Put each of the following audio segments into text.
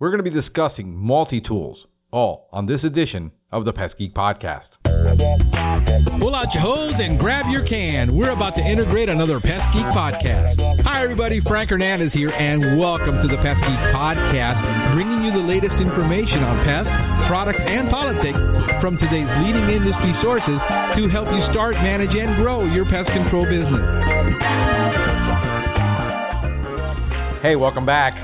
We're going to be discussing multi-tools, all on this edition of the Pest Geek Podcast. Pull out your hose and grab your can. We're about to integrate another Pest Geek Podcast. Hi, everybody. Frank Hernandez here, and welcome to the Pest Geek Podcast, bringing you the latest information on pests, products, and politics from today's leading industry sources to help you start, manage, and grow your pest control business. Hey, welcome back.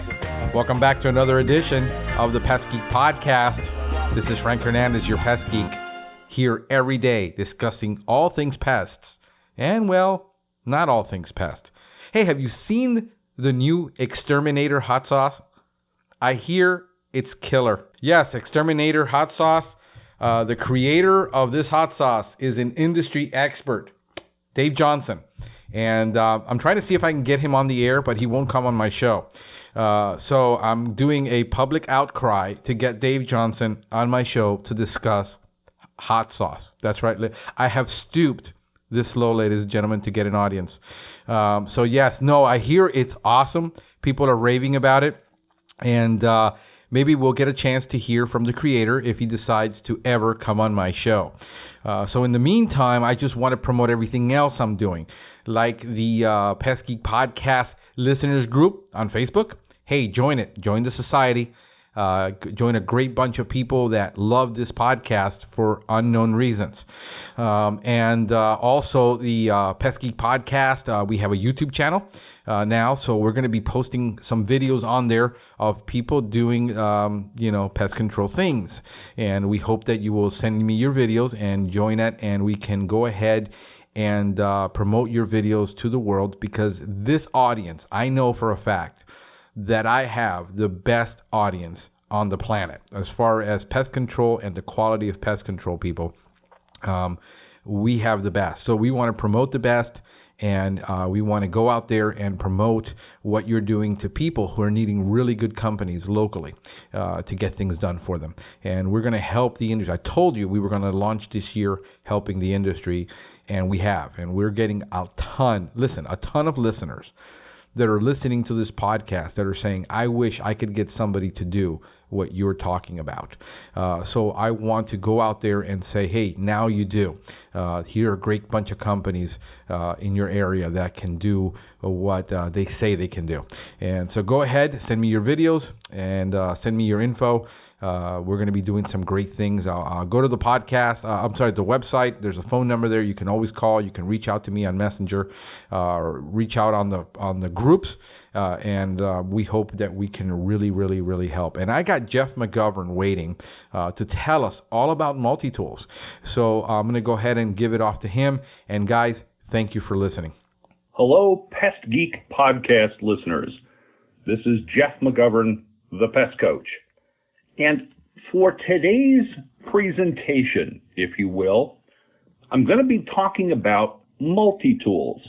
Welcome back to another edition of the Pest Geek Podcast. This is Frank Hernandez, your Pest Geek, here every day discussing all things pests. And, well, not all things pest. Hey, have you seen the new Exterminator hot sauce? I hear it's killer. Yes, Exterminator hot sauce. The creator of this hot sauce is an industry expert, Dave Johnson. And I'm trying to see if I can get him on the air, but he won't come on my show. So I'm doing a public outcry to get Dave Johnson on my show to discuss hot sauce. That's right. I have stooped this low, ladies and gentlemen, to get an audience. So yes, no, I hear it's awesome. People are raving about it. And maybe we'll get a chance to hear from the creator if he decides to ever come on my show. So in the meantime, I just want to promote everything else I'm doing, like the Pest Geek Podcast listeners group on Facebook. Hey, join it. Join the society. Join a great bunch of people that love this podcast for unknown reasons. And also the Pest Geek Podcast, we have a YouTube channel now, so we're going to be posting some videos on there of people doing, pest control things. And we hope that you will send me your videos and join it, and we can go ahead and promote your videos to the world, because this audience, I know for a fact that I have the best audience on the planet as far as pest control and the quality of pest control people. We have the best. So we want to promote the best, and we want to go out there and promote what you're doing to people who are needing really good companies locally to get things done for them. And we're going to help the industry. I told you we were going to launch this year helping the industry, and we have. And we're getting a ton of listeners that are listening to this podcast that are saying, I wish I could get somebody to do what you're talking about. So I want to go out there and say, hey, now you do. Here are a great bunch of companies in your area that can do what they say they can do. And so go ahead, send me your videos, and send me your info. We're going to be doing some great things. I'll go to the podcast. The website. There's a phone number there. You can always call. You can reach out to me on Messenger, or reach out on the groups, and we hope that we can really, really, really help. And I got Jeff McGovern waiting to tell us all about multi-tools. So I'm going to go ahead and give it off to him. And guys, thank you for listening. Hello, Pest Geek Podcast listeners. This is Jeff McGovern, the Pest Coach. And for today's presentation, if you will, I'm going to be talking about multi-tools.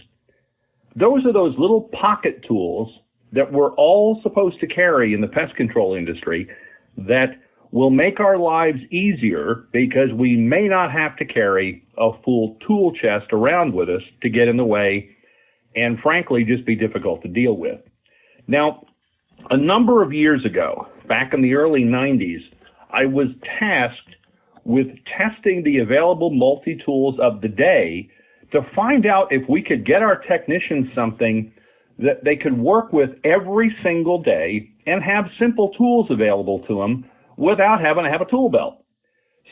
Those are those little pocket tools that we're all supposed to carry in the pest control industry that will make our lives easier, because we may not have to carry a full tool chest around with us to get in the way and, frankly, just be difficult to deal with. Now, a number of years ago, back in the early 90s, I was tasked with testing the available multi-tools of the day to find out if we could get our technicians something that they could work with every single day and have simple tools available to them without having to have a tool belt.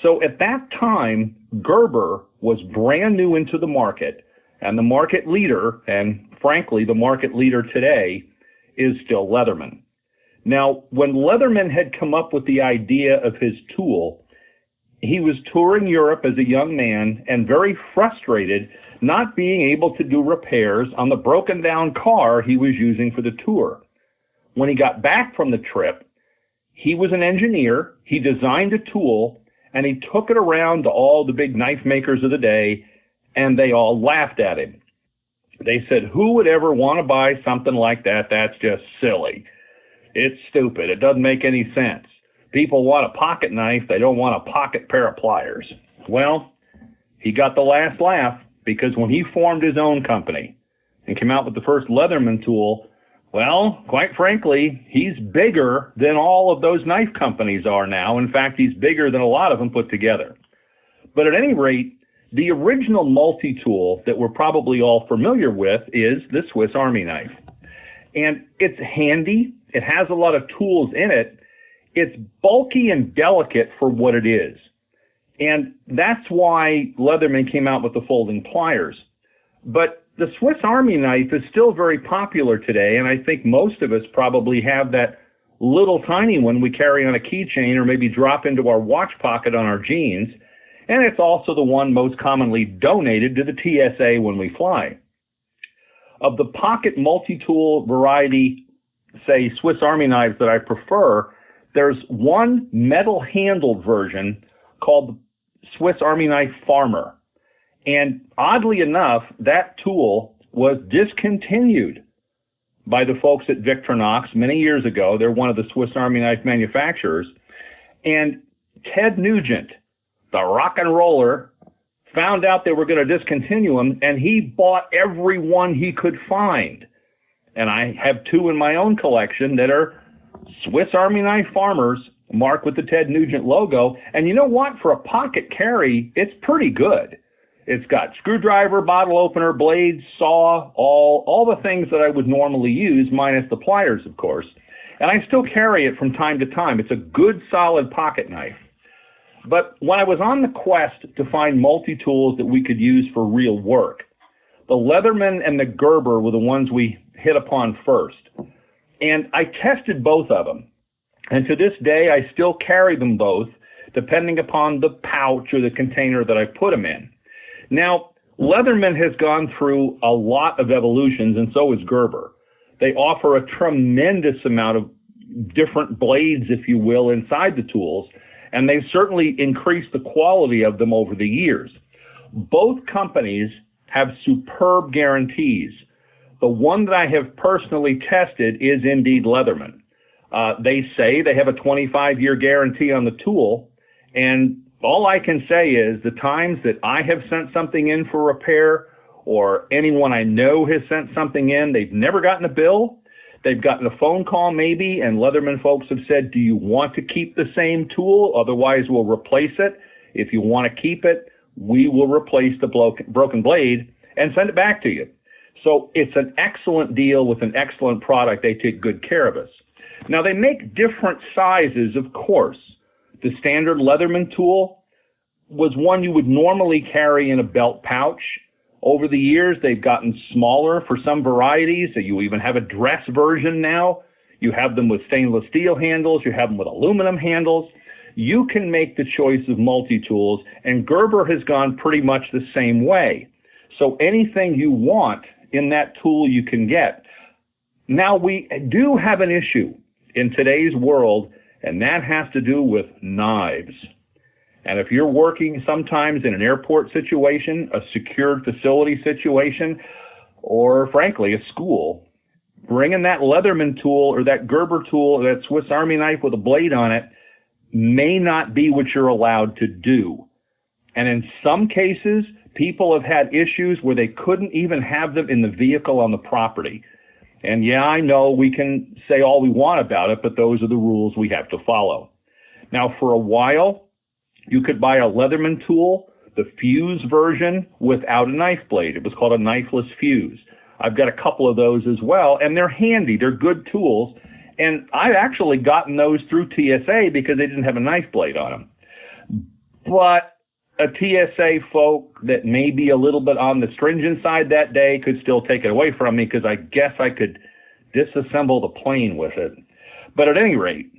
So at that time, Gerber was brand new into the market, and the market leader, and frankly, the market leader today, is still Leatherman. Now, when Leatherman had come up with the idea of his tool, he was touring Europe as a young man and very frustrated not being able to do repairs on the broken down car he was using for the tour. When he got back from the trip, he was an engineer, he designed a tool, and he took it around to all the big knife makers of the day, and they all laughed at him. They said, who would ever want to buy something like that? That's just silly. It's stupid. It doesn't make any sense. People want a pocket knife. They don't want a pocket pair of pliers. Well, he got the last laugh, because when he formed his own company and came out with the first Leatherman tool, Well, quite frankly, he's bigger than all of those knife companies are now. In fact, he's bigger than a lot of them put together. But at any rate, the original multi-tool that we're probably all familiar with is the Swiss Army knife. And it's handy. It has a lot of tools in it. It's bulky and delicate for what it is. And that's why Leatherman came out with the folding pliers. But the Swiss Army knife is still very popular today, and I think most of us probably have that little tiny one we carry on a keychain or maybe drop into our watch pocket on our jeans. And it's also the one most commonly donated to the TSA when we fly. Of the pocket multi-tool variety, say Swiss Army knives that I prefer, there's one metal-handled version called the Swiss Army Knife Farmer. And oddly enough, that tool was discontinued by the folks at Victorinox many years ago. They're one of the Swiss Army knife manufacturers. And Ted Nugent, the rock and roller, found out they were going to discontinue them, and he bought every one he could find. And I have two in my own collection that are Swiss Army Knife Farmers, marked with the Ted Nugent logo. And you know what? For a pocket carry, it's pretty good. It's got screwdriver, bottle opener, blades, saw, all the things that I would normally use, minus the pliers, of course. And I still carry it from time to time. It's a good, solid pocket knife. But when I was on the quest to find multi-tools that we could use for real work, the Leatherman and the Gerber were the ones we hit upon first. And I tested both of them. And to this day, I still carry them both, depending upon the pouch or the container that I put them in. Now, Leatherman has gone through a lot of evolutions, and so has Gerber. They offer a tremendous amount of different blades, if you will, inside the tools, and they've certainly increased the quality of them over the years. Both companies have superb guarantees. The one that I have personally tested is indeed Leatherman. They say they have a 25-year guarantee on the tool, and all I can say is the times that I have sent something in for repair or anyone I know has sent something in, they've never gotten a bill. They've gotten a phone call maybe, and Leatherman folks have said, do you want to keep the same tool? Otherwise, we'll replace it. If you want to keep it, we will replace the broken blade and send it back to you. So it's an excellent deal with an excellent product. They take good care of us. Now, they make different sizes, of course. The standard Leatherman tool was one you would normally carry in a belt pouch. Over the years, they've gotten smaller for some varieties. So you even have a dress version now. You have them with stainless steel handles. You have them with aluminum handles. You can make the choice of multi-tools, and Gerber has gone pretty much the same way. So anything you want in that tool you can get. Now, we do have an issue in today's world, and that has to do with knives. And if you're working sometimes in an airport situation, a secured facility situation, or frankly, a school, bringing that Leatherman tool or that Gerber tool or that Swiss Army knife with a blade on it may not be what you're allowed to do. And in some cases, people have had issues where they couldn't even have them in the vehicle on the property. And yeah, I know we can say all we want about it, but those are the rules we have to follow. Now, for a while, you could buy a Leatherman tool, the fuse version, without a knife blade. It was called a knifeless fuse. I've got a couple of those as well, and they're handy. They're good tools. And I've actually gotten those through TSA because they didn't have a knife blade on them. But a TSA folk that may be a little bit on the stringent side that day could still take it away from me because I guess I could disassemble the plane with it. But at any rate,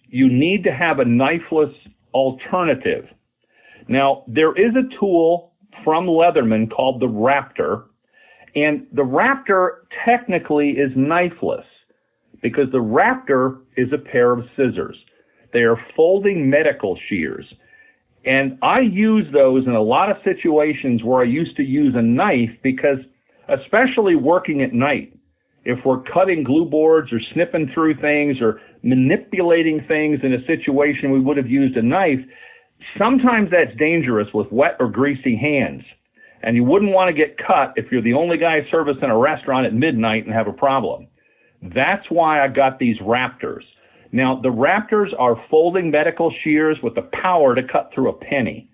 you need to have a knifeless alternative. Now, there is a tool from Leatherman called the Raptor, and the Raptor technically is knifeless because the Raptor is a pair of scissors. They are folding medical shears. And I use those in a lot of situations where I used to use a knife because, especially working at night, if we're cutting glue boards or snipping through things or manipulating things in a situation we would have used a knife, sometimes that's dangerous with wet or greasy hands. And you wouldn't want to get cut if you're the only guy servicing a restaurant at midnight and have a problem. That's why I got these Raptors. Now, the Raptors are folding medical shears with the power to cut through a penny.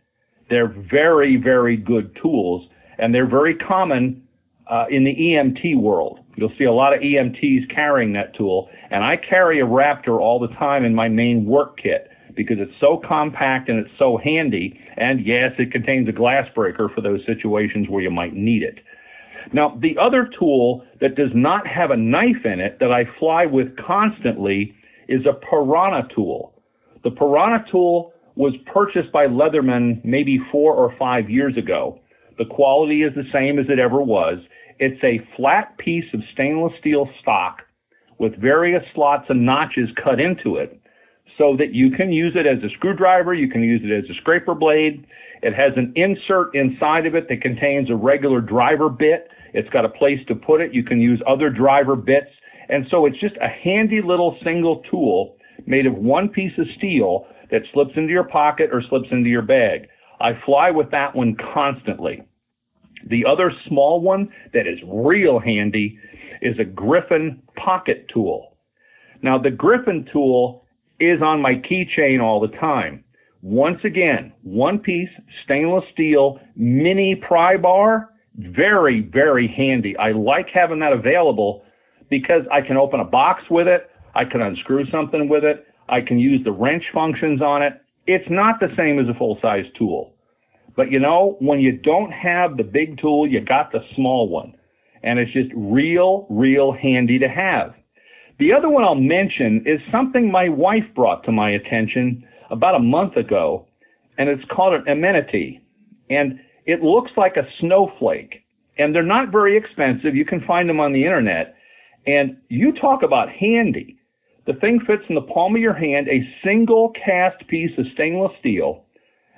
They're very, very good tools, and they're very common in the EMT world. You'll see a lot of EMTs carrying that tool, and I carry a Raptor all the time in my main work kit because it's so compact and it's so handy, and yes, it contains a glass breaker for those situations where you might need it. Now, the other tool that does not have a knife in it that I fly with constantly is a Piranha tool. The Piranha tool was purchased by Leatherman maybe 4 or 5 years ago. The quality is the same as it ever was. It's a flat piece of stainless steel stock with various slots and notches cut into it so that you can use it as a screwdriver, you can use it as a scraper blade. It has an insert inside of it that contains a regular driver bit. It's got a place to put it. You can use other driver bits. And so it's just a handy little single tool made of one piece of steel that slips into your pocket or slips into your bag. I fly with that one constantly. The other small one that is real handy is a Griffin pocket tool. Now, the Griffin tool is on my keychain all the time. Once again, one piece stainless steel mini pry bar, very, very handy. I like having that available because I can open a box with it, I can unscrew something with it, I can use the wrench functions on it. It's not the same as a full-size tool. But you know, when you don't have the big tool, you got the small one. And it's just real, real handy to have. The other one I'll mention is something my wife brought to my attention about a month ago, and it's called an amenity. And it looks like a snowflake. And they're not very expensive. You can find them on the internet. And you talk about handy. The thing fits in the palm of your hand, a single cast piece of stainless steel,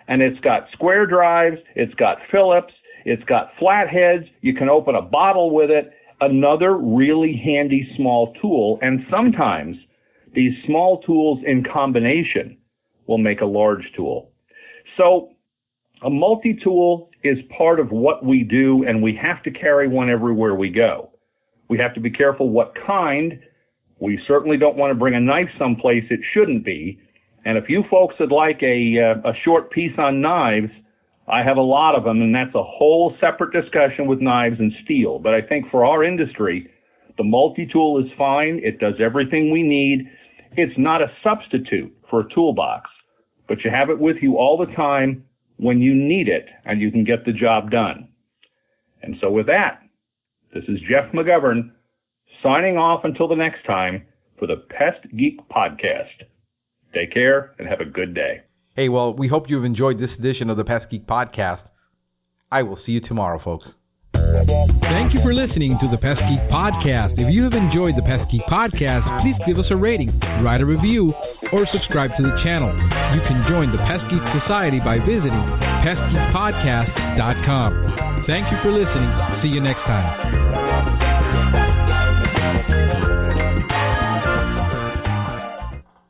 and it's got square drives, it's got Phillips, it's got flatheads, you can open a bottle with it, another really handy small tool, and sometimes these small tools in combination will make a large tool. So a multi-tool is part of what we do, and we have to carry one everywhere we go. We have to be careful what kind. We certainly don't want to bring a knife someplace it shouldn't be. And if you folks would like a short piece on knives, I have a lot of them, and that's a whole separate discussion with knives and steel. But I think for our industry, the multi-tool is fine. It does everything we need. It's not a substitute for a toolbox, but you have it with you all the time when you need it, and you can get the job done. And so with that, this is Jeff McGovern, signing off until the next time for the Pest Geek Podcast. Take care and have a good day. Hey, well, we hope you've enjoyed this edition of the Pest Geek Podcast. I will see you tomorrow, folks. Thank you for listening to the Pest Geek Podcast. If you have enjoyed the Pest Geek Podcast, please give us a rating, write a review, or subscribe to the channel. You can join the Pest Geek Society by visiting pestgeekpodcast.com. Thank you for listening. See you next time.